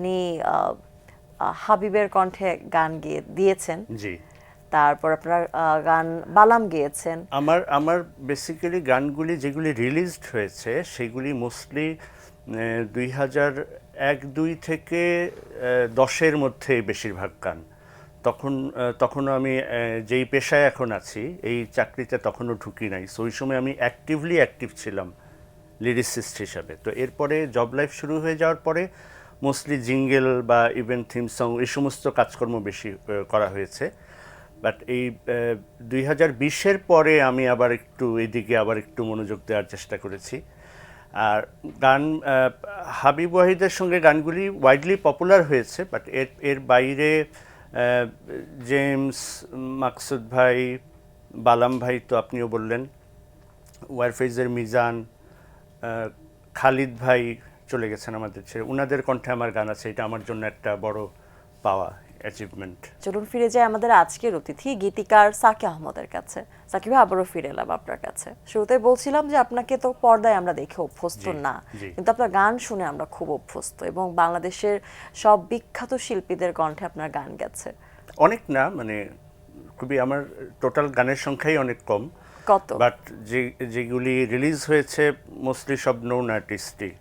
আপনি হাবিবের কণ্ঠে গান দিয়েছেন। জি। তারপর আপনার গান বালাম গেয়েছেন। আমার আমার বেসিক্যালি গানগুলি যেগুলি রিলিজড হয়েছে সেগুলি মোস্টলি 2001-2 থেকে 10-এর মধ্যে বেশিরভাগ গান। তখনও আমি যেই পেশায় এখন আছি এই চাকরিতে তখনও ঢুকি নাই, সো ওই সময় আমি অ্যাক্টিভ ছিলাম লিরিসিস্ট হিসাবে। তো এরপরে জব লাইফ শুরু হয়ে যাওয়ার পরে মোস্টলি জিঙ্গেল বা ইভেন্ট থিম সং এই সমস্ত কাজকর্ম বেশি করা হয়েছে। বাট এই 2020-এর পরে আমি আবার একটু মনোযোগ দেওয়ার চেষ্টা করেছি। আর গান হাবিব ওয়াহিদের সঙ্গে গানগুলি ওয়াইডলি পপুলার হয়েছে, বাট এর বাইরে জেমস, মাকসুদ ভাই, বালাম ভাই তো আপনিও বললেন, ওয়ারফেজের মিজান, খালিদ ভাই চলে গেছেন আমাদের ছেড়ে, ওনাদের কণ্ঠে আমার গান আছে, এটা আমার জন্য একটা বড় পাওয়া, অ্যাচিভমেন্ট। চলুন ফিরে যাই আমাদের আজকের অতিথি গীতিকার সাকি আহমদের কাছে। সাকি ভাই, আবারও ফিরে এলাম আপনার কাছে। শুরুতে বলছিলাম যে আপনাকে তো পর্দায় আমরা দেখে অভ্যস্ত না, কিন্তু আপনার গান শুনে আমরা খুব অভ্যস্ত, এবং বাংলাদেশের সব বিখ্যাত শিল্পীদের কণ্ঠে আপনার গান গেছে। অনেক না, মানে খুবই, আমার টোটাল গানের সংখ্যাই অনেক কম। কত? বাট যেগুলি রিলিজ হয়েছে মোস্টলি সব নোন আর্টিস্টই।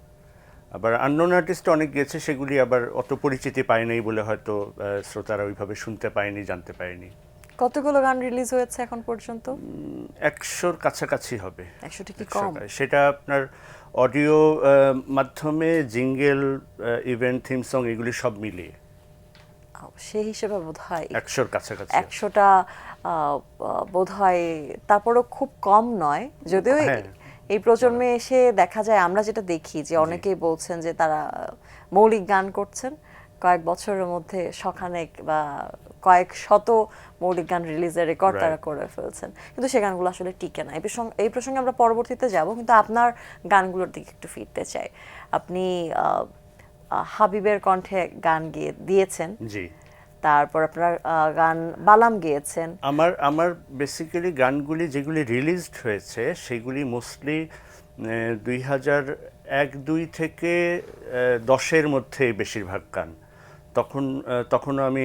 আবার আননোন আর্টিস্ট অনেক গেছে, সেগুলি আবার অত পরিচিতি পায় নাই বলে হয়তো শ্রোতারা ওইভাবে শুনতে পায়নি, জানতে পায়নি। কতগুলো গান রিলিজ হয়েছে এখন পর্যন্ত? 100-র কাছাকাছি হবে। 100টা কি কম? সেটা আপনার অডিও মাধ্যমে, জিঙ্গেল, ইভেন্ট থিম সং এগুলি সব মিলিয়ে সেই হিসেবে বোধহয় 100-র কাছাকাছি। 100টা বোধহয় তারপরও খুব কম নয়, যদিও এই প্রজন্মে এসে দেখা যায়, আমরা যেটা দেখি যে অনেকেই বলছেন যে তারা মৌলিক গান করছেন, কয়েক বছরের মধ্যে শখানেক বা কয়েক শত মৌলিক গান রিলিজের রেকর্ড তারা করে ফেলছেন, কিন্তু সে গানগুলো আসলে টিকে না। এই প্রসঙ্গে আমরা পরবর্তীতে যাব, কিন্তু আপনার গানগুলোর দিকে একটু ফিরতে চাই। আপনি হাবিবের কণ্ঠে গান দিয়েছেন। জি। তারপর আপনার গান বালাম গেয়েছেন। আমার বেসিক্যালি গানগুলি যেগুলি রিলিজড হয়েছে সেগুলি মোস্টলি 2001-2 থেকে 10-এর মধ্যে বেশিরভাগ গান। তখনও আমি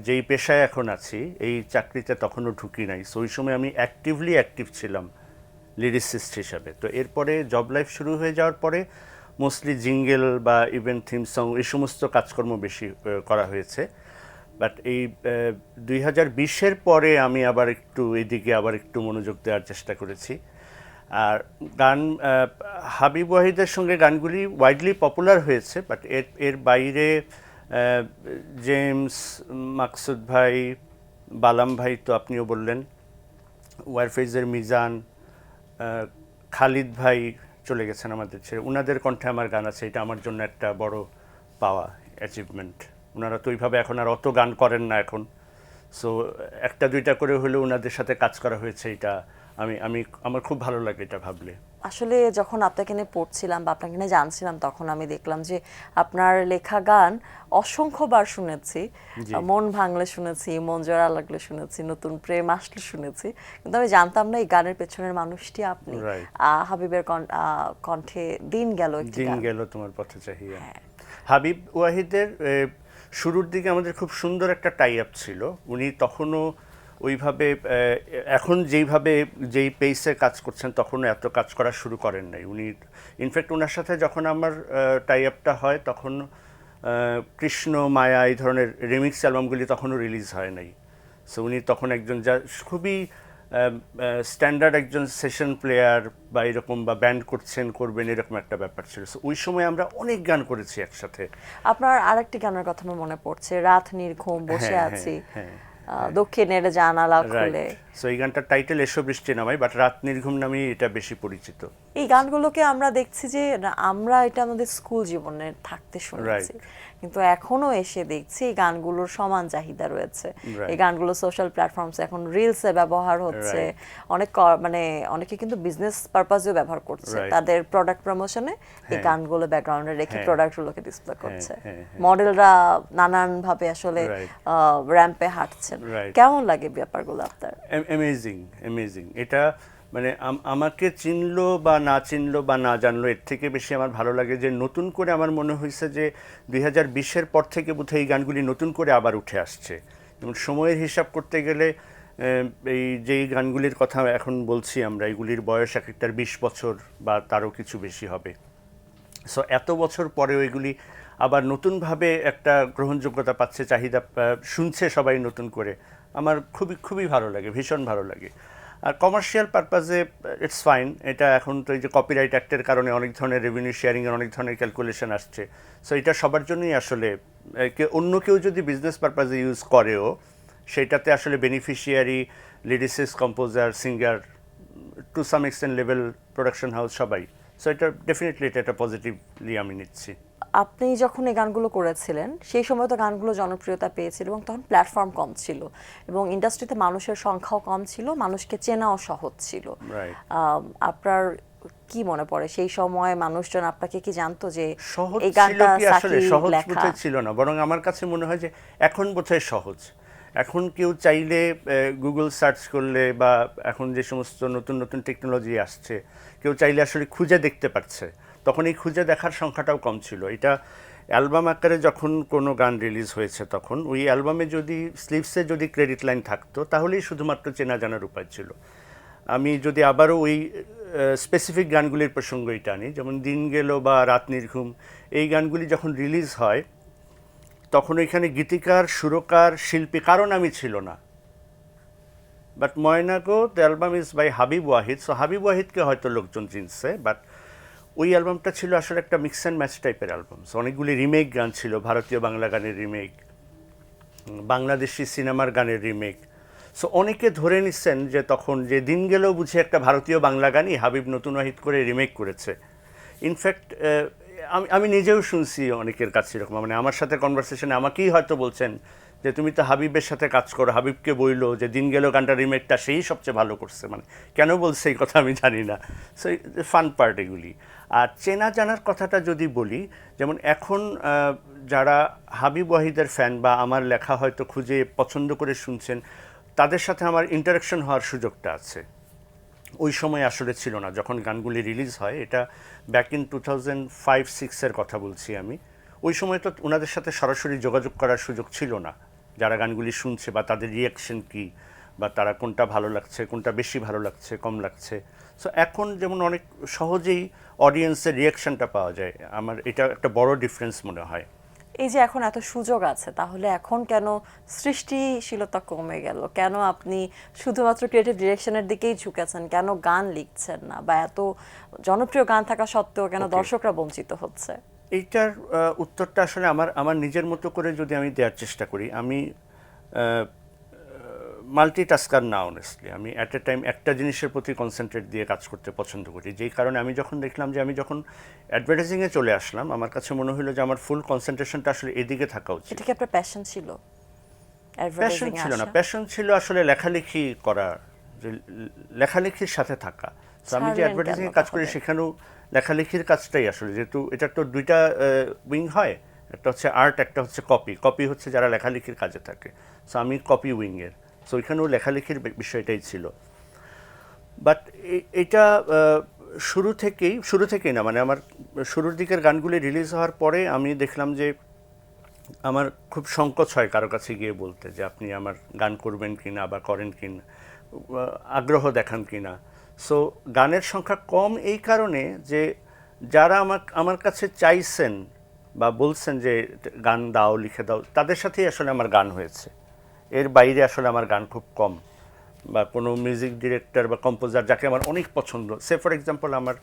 যেই পেশায় এখন আছি এই চাকরিতে তখনও ঢুকি নাই, সো ওই সময় আমি অ্যাক্টিভ ছিলাম লিরিসিস্ট হিসাবে। তো এরপরে জব লাইফ শুরু হয়ে যাওয়ার পরে মোস্টলি জিঙ্গেল বা ইভেন্ট থিম সং এই সমস্ত কাজকর্ম বেশি করা হয়েছে। বাট এই 2020-এর পরে আমি আবার একটু মনোযোগ দেওয়ার চেষ্টা করেছি। আর গান হাবিব ওয়াহিদের সঙ্গে গানগুলি ওয়াইডলি পপুলার হয়েছে, বাট এর বাইরে জেমস, মাকসুদ ভাই, বালাম ভাই তো আপনিও বললেন, ওয়ারফেজের মিজান, খালিদ ভাই চলে গেছেন আমাদের ছেড়ে, ওনাদের কণ্ঠে আমার গান আছে, এটা আমার জন্য একটা বড় পাওয়া, অ্যাচিভমেন্ট। ওনারা তো ওইভাবে এখন আর অত গান করেন না এখন, সো একটা দুইটা করে হলেও ওনাদের সাথে কাজ করা হয়েছে, এটা আমার খুব ভালো লাগে এটা ভাবলে। আসলে যখন আপনাকে নিয়ে পড়ছিলাম বা আপনাকে নিয়ে জানছিলাম, তখন আমি দেখলাম যে আপনার লেখা গান অসংখ্যবার শুনেছি। মন ভাঙলে শুনেছি, মন জোড়া লাগলে শুনেছি, নতুন প্রেম আসলে শুনেছি, কিন্তু আমি জানতাম না এই গানের পেছনের মানুষটি আপনি। হাবিবের কণ্ঠে দিন গেল তোমার পথে চাহিয়া। হাবিব ওয়াহিদের শুরুর দিকে আমাদের খুব সুন্দর একটা টাই আপ ছিল। উনি তখনও ওইভাবে, এখন যেই পেসে কাজ করছেন তখনও এত কাজ করা শুরু করেন নাই উনি। ইনফ্যাক্ট ওনার সাথে যখন আমার টাই আপটা হয় তখন কৃষ্ণ, মায়া এই ধরনের রিমিক্স অ্যালবামগুলি তখনও রিলিজ হয় নাই। সো উনি তখন একজন যা খুবই স্ট্যান্ডার্ড একজন সেশন প্লেয়ার বা এরকম, বা ব্যান্ড করবেন এরকম একটা ব্যাপার ছিল। সো ওই সময় আমরা অনেক গান করেছি একসাথে। আপনার আরেকটি গানের কথা আমার মনে পড়ছে, রাত নির্ঘুম বসে আছি, দক্ষিণের জানালা খুলে। সো এই গানটার টাইটেল এসো বৃষ্টি নামাই, বাট রাত নির্ঘুম নামেই এটা বেশি পরিচিত। এই গানগুলোকে আমরা দেখছি যে আমরা এটা আমাদের স্কুল জীবনে থাকতে শুনেছি, কিন্তু এখনো এসে দেখছি এই গানগুলোর সমান চাহিদা রয়েছে। এই গানগুলো সোশ্যাল প্ল্যাটফর্মসে এখন রিলসে ব্যবহার হচ্ছে, অনেকে কিন্তু বিজনেস পারপাসেও ব্যবহার করছে, তাদের প্রোডাক্ট প্রমোশনে এই গানগুলো ব্যাকগ্রাউন্ডে রেখে প্রোডাক্টগুলোকে ডিসপ্লে করছে। মডেলরা নানান ভাবে আসলে র্যাম্পে হাঁটছেন। কেমন লাগে ব্যাপারগুলো আপনার? অ্যামেজিং। এটা মানে আমাকে চিনলো বা না চিনলো বা না জানলো এর থেকে বেশি আমার ভালো লাগে যে নতুন করে আমার মনে হয়েছে যে 2020-এর পর থেকে বোধহয় এই গানগুলি নতুন করে আবার উঠে আসছে। যেমন সময়ের হিসাব করতে গেলে এই যেই গানগুলির কথা এখন বলছি আমরা, এগুলির বয়স এক একটার 20 বছর বা তারও কিছু বেশি হবে। সো এত বছর পরেও এগুলি আবার নতুনভাবে একটা গ্রহণযোগ্যতা পাচ্ছে, চাহিদা শুনছে সবাই নতুন করে। আমার খুবই খুবই ভালো লাগে, ভীষণ ভালো লাগে। আর কমার্শিয়াল পারপাজে ইটস ফাইন। এটা এখন তো এই যে কপিরাইট অ্যাক্টের কারণে অনেক ধরনের রেভিনিউ শেয়ারিংয়ের অনেক ধরনের ক্যালকুলেশন আসছে। সো এটা সবার জন্যই আসলে অন্য কেউ যদি বিজনেস পারপাজে ইউজ করেও সেটাতে আসলে beneficiary, lyricist, composer, singer, to some extent level, production house সবাই। সো এটা ডেফিনেটলি এটা একটা পজিটিভলি আমি নিচ্ছি। আপনি যখন এই গানগুলো করেছিলেন সেই সময় তো গানগুলো জনপ্রিয়তা পেয়েছিল এবং তখন প্ল্যাটফর্ম কম ছিল এবং ইন্ডাস্ট্রিতে মানুষের সংখ্যাও কম ছিল, মানুষকে চেনাও সহজ ছিল। রাইট। আপনার কি মনে পড়ে সেই সময় মানুষজন আপনাকে কি জানতো যে সহজ এই ছিল গানটা কি আসলে? সাকিব সহজ লেখা? বোধহয় ছিল না, বরং আমার কাছে মনে হয় যে এখন বোধহয় সহজ। এখন কেউ চাইলে গুগল সার্চ করলে বা এখন যে সমস্ত নতুন নতুন টেকনোলজি আসছে, কেউ চাইলে আসলে খুঁজে দেখতে পারছে। তখন এই খুঁজে দেখার সংখ্যাটাও কম ছিল। এটা অ্যালবাম আকারে যখন কোনো গান রিলিজ হয়েছে তখন ওই অ্যালবামে যদি স্লিপসে যদি ক্রেডিট লাইন থাকতো তাহলেই শুধুমাত্র চেনা জানার উপায় ছিল। আমি যদি আবারও ওই স্পেসিফিক গানগুলির প্রসঙ্গই টানি, যেমন দিন গেল বা রাত নির্ঘুম, এই গানগুলি যখন রিলিজ হয় তখন ওইখানে গীতিকার, সুরকার, শিল্পী কারণ আমি ছিল না। But Moynago the album is by Habib Wahid. So Habib ওয়াহিদকে হয়তো লোকজন চিনছে, বাট ওই অ্যালবামটা ছিল আসলে একটা মিক্স অ্যান্ড ম্যাচ টাইপের অ্যালবাম। সো অনেকগুলি রিমেক গান ছিল, ভারতীয় বাংলা গানের রিমেক, বাংলাদেশি সিনেমার গানের রিমেক। সো অনেকে ধরে নিচ্ছেন যে তখন যে দিন গেলেও বুঝি একটা ভারতীয় বাংলা গানই হাবিব নতুন ওয়াহিদ করে রিমেক করেছে। ইনফ্যাক্ট আমি নিজেও শুনছি অনেকের কাছে এরকম, মানে আমার সাথে কনভারসেশনে আমাকেই হয়তো বলছেন যে তুমি তো হাবিবের সাথে কাজ করো, হাবিবকে বইলো যে দিন গেল গানটা রিমেকটা সেই সবচেয়ে ভালো করছে। মানে কেন বলছে এই কথা আমি জানি না। সো ফান পার্ট এগুলি। আর চেনা জানার কথাটা যদি বলি, যেমন এখন যারা হাবিব ওয়াহিদের ফ্যান বা আমার লেখা হয়তো খুঁজে পছন্দ করে শুনছেন, তাদের সাথে আমার ইন্টারাকশন হওয়ার সুযোগটা আছে। ওই সময় আসলে ছিল না যখন গানগুলি রিলিজ হয়। এটা ব্যাক ইন 2005-06-এর কথা বলছি আমি। ওই সময় তো ওনাদের সাথে সরাসরি যোগাযোগ করার সুযোগ ছিল না, যারা গানগুলি শুনছে বা তাদের রিয়াকশন কী বা তারা কোনটা ভালো লাগছে, কোনটা বেশি ভালো লাগছে, কম লাগছে। সো এখন যেমন অনেক সহজেই অডিয়েন্সের রিয়াকশনটা পাওয়া যায়, আমার এটা একটা বড় ডিফারেন্স মনে হয়। এই যে এখন এত সুযোগ আছে, তাহলে এখন কেন সৃষ্টিশীলতা কমে গেল? কেন আপনি শুধুমাত্র ক্রিয়েটিভ ডিরেকশনের দিকেই ঝুঁকেছেন? কেন গান লিখছেন না? বা এত জনপ্রিয় গান থাকা সত্ত্বেও কেন দর্শকরা বঞ্চিত হচ্ছে? এইটার উত্তরটা আসলে আমার নিজের মতো করে যদি আমি দেওয়ার চেষ্টা করি, আমি মাল্টিটাস্কার না অনেস্টলি। আমি অ্যাট এ টাইম একটা জিনিসের প্রতি কনসেন্ট্রেট দিয়ে কাজ করতে পছন্দ করি। যেই কারণে আমি যখন দেখলাম যে আমি যখন অ্যাডভার্টাইজিংয়ে চলে আসলাম, আমার কাছে মনে হলো যে আমার ফুল কনসেন্ট্রেশনটা আসলে এদিকে থাকা উচিত। এটা কি আপনার প্যাশন ছিল? প্যাশন ছিল না, প্যাশন ছিল আসলে লেখালেখি করা, যে লেখালেখির সাথে থাকা। তো আমি যে অ্যাডভার্টাইজিংয়ে কাজ করি সেখানেও লেখালেখির কাজটাই আসলে, যেহেতু এটা তো দুইটা উইং হয়, একটা হচ্ছে আর্ট, একটা হচ্ছে কপি। কপি হচ্ছে যারা লেখালেখির কাজে থাকে, সো আমি কপি উইংয়ের। সো ওইখানেও লেখালেখির বিষয়টাই ছিল। বাট এটা শুরু থেকেই না, মানে আমার শুরুর দিকের গানগুলি রিলিজ হওয়ার পরে আমি দেখলাম যে আমার খুব সংকোচ হয় কারো কাছে গিয়ে বলতে যে আপনি আমার গান করবেন কি না বা করেন কি না, আগ্রহ দেখান কি না। সো গানের সংখ্যা কম এই কারণে যে যারা আমার কাছে চাইছেন বা বলছেন যে গান দাও, লিখে দাও, তাদের সাথেই আসলে আমার গান হয়েছে। এর বাইরে আসলে আমার গান খুব কম। বা কোনো মিউজিক ডিরেক্টর বা কম্পোজার যাকে আমার অনেক পছন্দ, সে ফর এক্সাম্পল আমার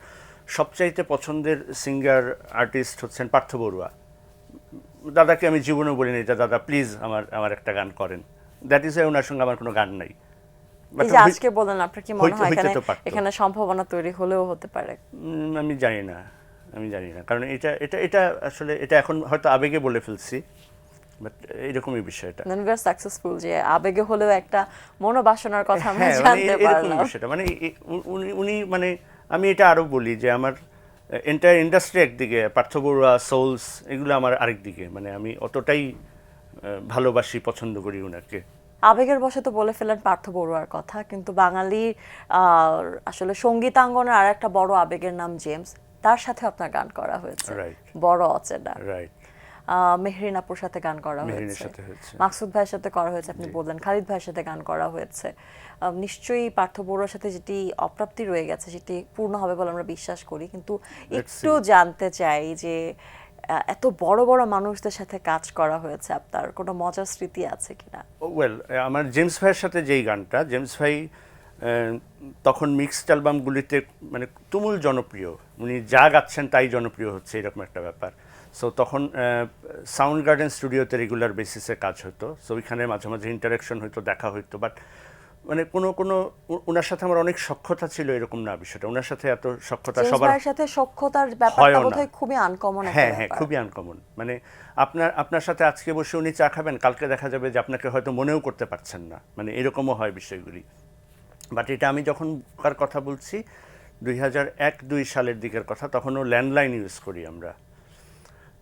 সবচাইতে পছন্দের সিঙ্গার আর্টিস্ট হচ্ছেন পার্থ বড়ুয়া। দাদাকে আমি জীবনেও বলিনি যে দাদা প্লিজ আমার একটা গান করেন। দ্যাট ইজ ওনার সঙ্গে আমার কোনো গান নাই। এই যে আজকে বলেন, আপনার কি মনে হয় এখানে সম্ভাবনা তৈরি হলেও হতে পারে? আমি জানি না, কারণ এটা এটা এটা আসলে এটা এখন হয়তো আবেগে বলে ফেলছি, বাট এরকমই বিষয়টা। উই আর সাকসেসফুল যে আবেগে হলেও একটা মনোবাসনার কথা আমরা জানতে পারলাম। বিষয়টা মানে উনি মানে আমি এটা আরো বলি যে আমার এন্টায়ার ইন্ডাস্ট্রি একদিকে, পার্থ বড়ুয়া, সোলস, এগুলো আমার আরেক দিকে। মানে আমি অতটাই ভালোবাসি, পছন্দ করি ওনাকে। আবেগের বশে তো বলে ফেলেন পার্থ বড়ুয়ার কথা, কিন্তু বাঙালির আসলে সঙ্গীতাঙ্গনের আর একটা বড় আবেগের নাম জেমস, তার সাথে আপনার গান করা হয়েছে, রাইট বড় অচেনা। রাইট মেহরিন আপুর সাথে গান করা মেহরিনের হয়েছে, সাথে হয়েছে। মাকসুদ ভাইয়ের সাথে করা হয়েছে, আপনি বললেন খালিদ ভাইয়ের সাথে গান করা হয়েছে। নিশ্চয়ই পার্থ বড়ুয়ার সাথে যেটি অপ্রাপ্তি রয়ে গেছে সেটি পূর্ণ হবে বলে আমরা বিশ্বাস করি, কিন্তু একটু জানতে চাই যে এত বড় বড় মানুষদের সাথে কাজ করা হয়েছে, আপনার কোনো মজার স্মৃতি আছে কিনা? ওয়েল, আমার জেমস ভাইয়ের সাথে যেই গানটা, জেমস ভাই তখন মিক্সড অ্যালবামগুলিতে মানে তুমুল জনপ্রিয়, উনি যা গাচ্ছেন তাই জনপ্রিয় হচ্ছে, এরকম একটা ব্যাপার। সো তখন সাউন্ড গার্ডেন স্টুডিওতে রেগুলার বেসিসে কাজ হতো, সো ওইখানে মাঝে মাঝে ইন্টারাকশন হতো, দেখা হতো, বাট মানে কোনো ওনার সাথে আমার অনেক সখ্যতা ছিল এরকম না বিষয়টা। ওনার সাথে এত সখ্যতা জেমস সবার ভাইয়ের সাথে সখ্যতার ব্যাপারটা বোধহয় খুবই আনকমন একটা হ্যাঁ, ব্যাপার। খুবই আনকমন। মানে আপনার সাথে আজকে বসে উনি চা খাবেন, কালকে দেখা যাবে যে আপনাকে হয়তো মনেও করতে পারছেন না, মানে এরকমও হয় বিষয়গুলি। বাট এটা আমি যখন কার কথা বলছি 2001-2 সালের দিকের কথা, তখনও ল্যান্ডলাইন ইউজ করি আমরা।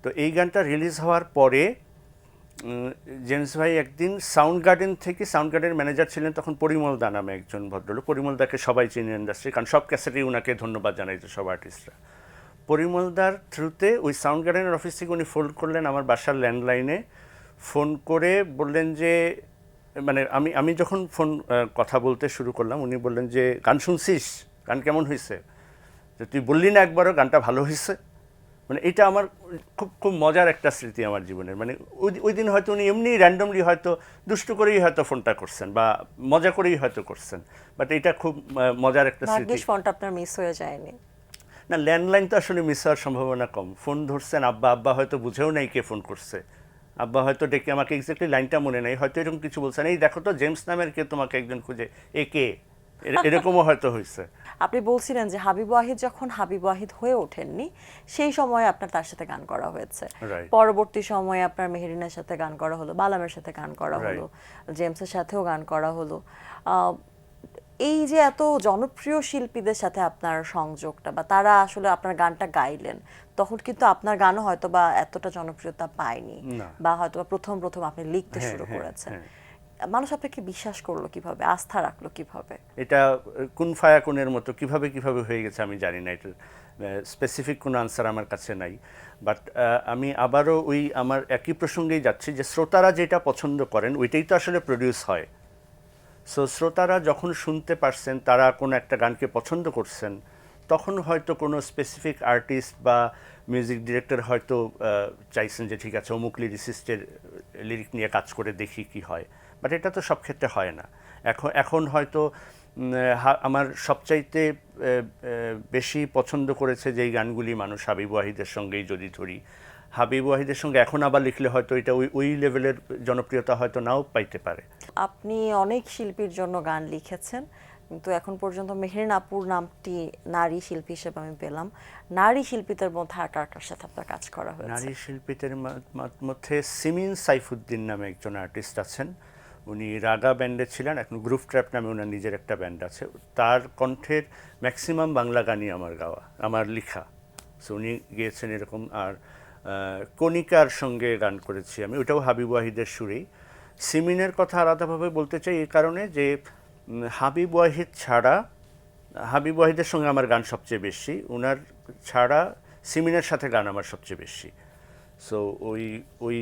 তো এই গানটা রিলিজ হওয়ার পরে জেমস ভাই একদিন সাউন্ড গার্ডেনের ম্যানেজার ছিলেন তখন পরিমল দা নামে একজন ভদ্রলোক। পরিমল দাকে সবাই চিনে ইন্ডাস্ট্রি, কারণ সব ক্যাসেটেই ওনাকে ধন্যবাদ জানাইতো সব আর্টিস্টরা। পরিমলদার থ্রুতে ওই সাউন্ড গার্ডেনের অফিস থেকে উনি ফোন করলেন আমার বাসার ল্যান্ডলাইনে, ফোন করে বললেন যে মানে আমি যখন কথা বলতে শুরু করলাম, উনি বললেন যে গান শুনছিস, গান কেমন হয়েছে, যে তুই বললি না একবারও গানটা ভালো হয়েছে। মানে এটা আমার খুব মজার একটা স্মৃতি আমার জীবনের। মানে ওই দিন হয়তো উনি এমনি র্যান্ডমলি হয়তো দুষ্টু করেই হয়তো ফোনটা করছেন বা মজা করেই হয়তো করছেন, বাট এটা খুব মজার একটা স্মৃতি। ভাগ্যিস ফোনটা আপনার মিস হয়ে যায়নি। না, ল্যান্ডলাইন তো আসলে মিস হওয়ার সম্ভাবনা কম। ফোন ধরছেন আব্বা হয়তো বুঝেও নাই কে ফোন করছে, আব্বা হয়তো ডেকে, আমাকে এক্স্যাক্টলি লাইনটা মনে নেই, হয়তো এরকম কিছু বলছেন, এই দেখো তো জেমস নামের কে তোমাকে একজন খুঁজে, এ কে, এরকমও হয়তো হয়েছে। আপনি বলছিলেন যে হাবিব ওয়াহিদ যখন হাবিব ওয়াহিদ হয়ে ওঠেননি সেই সময়ে আপনার তার সাথে গান করা হয়েছে, পরবর্তী সময়ে আপনার মেহেরিনের সাথে গান করা হলো, বালামের সাথে গান করা হলো, জেমসের সাথেও গান করা হলো। এই যে এত জনপ্রিয় শিল্পীদের সাথে আপনার সংযোগটা, বা তারা আসলে আপনার গানটা গাইলেন, তখন কিন্তু আপনার গানও হয়তো বা এতটা জনপ্রিয়তা পায়নি, বা হয়তো বা প্রথম আপনি লিখতে শুরু করেছেন। মানুষ আপনাকে বিশ্বাস করলো কিভাবে, আস্থা রাখলো কিভাবে? এটা কোন ফায়াকুনের মতো কিভাবে হয়ে গেছে আমি জানি না, এটা স্পেসিফিক কোনো আনসার আমার কাছে নাই। বাট আমি আবারও ওই আমার একই প্রসঙ্গেই যাচ্ছি যে শ্রোতারা যেটা পছন্দ করেন ওইটাই তো আসলে প্রডিউস হয়। সো শ্রোতারা যখন শুনতে পারছেন, তারা কোনো একটা গানকে পছন্দ করছেন, তখন হয়তো কোনো স্পেসিফিক আর্টিস্ট বা মিউজিক ডিরেক্টর হয়তো চাইছেন যে ঠিক আছে অমুক লিরিসিস্টের লিরিক নিয়ে কাজ করে দেখি কি হয়। বাট এটা তো সব ক্ষেত্রে হয় না। এখন হয়তো আমার সবচাইতে বেশি পছন্দ করেছে যেই গানগুলি মানুষ, হাবিব ওয়াহিদের সঙ্গেই যদি ধরি, হাবিব ওয়াহিদের সঙ্গে এখন আবার লিখলে হয়তো এটা ওই লেভেলের জনপ্রিয়তা হয়তো নাও পাইতে পারে। আপনি অনেক শিল্পীর জন্য গান লিখেছেন, কিন্তু এখন পর্যন্ত মেহরিন আপুর নামটি নারী শিল্পী হিসেবে আমি পেলাম। নারী শিল্পীদের মধ্যে আর কার সাথে আপনার কাজ করা হয়েছে? নারী শিল্পীদের মধ্যে সিমিন সাইফুদ্দিন নামে একজন আর্টিস্ট আছেন, উনি রাগা ব্যান্ডে ছিলেন, এখন গ্রুপ ট্র্যাপ নামে ওনার নিজের একটা ব্যান্ড আছে। তার কণ্ঠের ম্যাক্সিমাম বাংলা গানই আমার লেখা, সো উনি গিয়েছেন এরকম। আর কণিকার সঙ্গে গান করেছি আমি, ওটাও হাবিব ওয়াহিদের সুরেই। সিমিনের কথা আলাদাভাবে বলতে চাই এই কারণে যে হাবিব ওয়াহিদের সঙ্গে আমার গান সবচেয়ে বেশি, ওনার ছাড়া সিমিনের সাথে গান আমার সবচেয়ে বেশি। সো ওই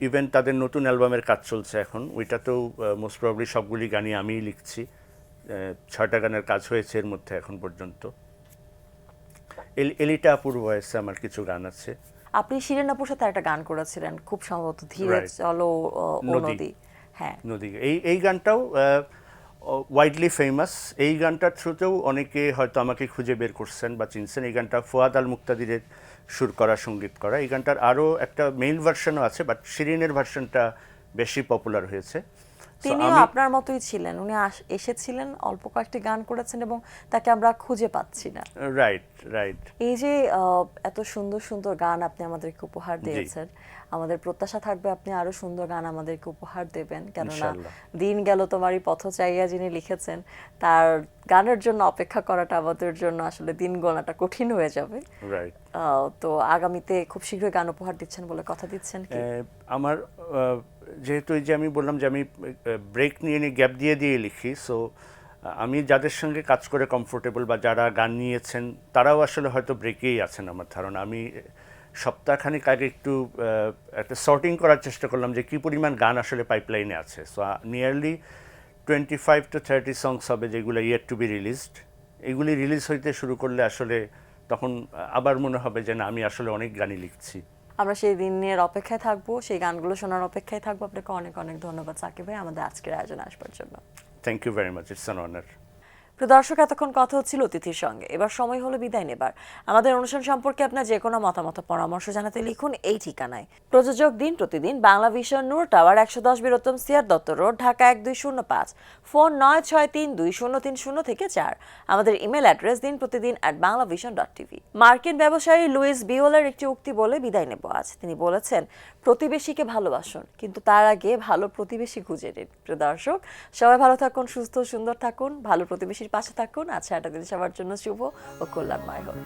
ইভেন তাদের নতুন অ্যালবামের কাজ চলছে এখন, ওইটাতেও মোস্ট প্রবাবলি সবগুলি গানই আমিই লিখছি। 6টা গানের কাজ হয়েছে এর মধ্যে এখন পর্যন্ত। এলিটা আপুর ভয়েসে আমার কিছু গান আছে। আপনি শিরিন আপুর সাথে একটা গান করেছিলেন খুব সম্ভবত, ধীরে চলো ও নদী। হ্যাঁ, নদী, এই গানটাও ওয়াইডলি ফেমাস। এই গানটার থ্রুতেও অনেকে হয়তো আমাকে খুঁজে বের করছেন বা চিনছেন। এই গানটা ফুয়াদ আল মুক্তাদিরের সুর করা, সঙ্গীত করা। এই গানটার আরও একটা মেইল ভার্সনও আছে, বাট শিরিনের ভার্সনটা বেশি পপুলার হয়েছে। তিনিও আপনার মতোই ছিলেন, উনি এসেছিলেন, অল্প কয়েকটি গান করেছেন এবং তাকে আমরা খুঁজে পাচ্ছি না। রাইট। এই যে এত সুন্দর সুন্দর গান আপনি আমাদেরকে উপহার দিয়েছেন, আমাদের প্রত্যাশা থাকবে আপনি আরো সুন্দর গান আমাদেরকে উপহার দেবেন, কেননা দিন গেল তোমারই পথ চাইয়া যিনি লিখেছেন তার গানের জন্য অপেক্ষা করাটা আমাদের জন্য আসলে দিন গোনাটা কঠিন হয়ে যাবে। তো আগামীতে খুব শীঘ্রই গান উপহার দিচ্ছেন বলে কথা দিচ্ছেন কি? আমার যেহেতু এই যে আমি বললাম যে আমি ব্রেক নিয়ে গ্যাপ দিয়ে দিয়ে লিখি, সো আমি যাদের সঙ্গে কাজ করে কমফোর্টেবল বা যারা গান নিয়েছেন তারাও আসলে হয়তো ব্রেকেই আছেন আমার ধারণা। আমি সপ্তাহখানেক আগে একটু একটা সর্টিং করার চেষ্টা করলাম যে কী পরিমাণ গান আসলে পাইপলাইনে আছে। সো নিয়ারলি 25 to 30 সংস হবে যেগুলো ইয়েট টু বি রিলিজড। এগুলি রিলিজ হইতে শুরু করলে আসলে তখন আবার মনে হবে যে না, আমি আসলে অনেক গানই লিখছি। আমরা সেই দিনের অপেক্ষায় থাকবো, সেই গানগুলো শোনার অপেক্ষায় থাকবো। আপনাকে অনেক অনেক ধন্যবাদ সাকিব ভাই আমাদের আজকের আয়োজনে আসবার জন্য। Thank you very much, it's an honour. প্রিয় দর্শক, এতক্ষণ কথা হচ্ছিল অতিথির সঙ্গে। এবার সময় হলো বিদায় নেবার। আমাদের অনুষ্ঠান সম্পর্কে আপনার যে কোনো মতামত পরামর্শ জানাতে লিখুন এই ঠিকানায়। প্রযোজক Din Protidin, Bangla Vision, Noor tower, 110 Bir Uttom C R Dutta road, Dhaka 1205। Phone 96320303 থেকে 4। আমাদের ইমেল অ্যাড্রেস দিন প্রতিদিন @banglavision.tv। মার্কিন ব্যবসায়ী লুইস বিওলের একটি উক্তি বলে বিদায় নেব আজ। তিনি বলেছেন, প্রতিবেশীকে ভালোবাসুন, কিন্তু তার আগে ভালো প্রতিবেশী খুঁজে নিন। প্রিয় দর্শক, সবাই ভালো থাকুন, সুস্থ সুন্দর থাকুন, ভালো প্রতিবেশীর পাশে থাকুন। আচ্ছা, এটা দিন সবার জন্য শুভ ও কল্যাণময় হোক।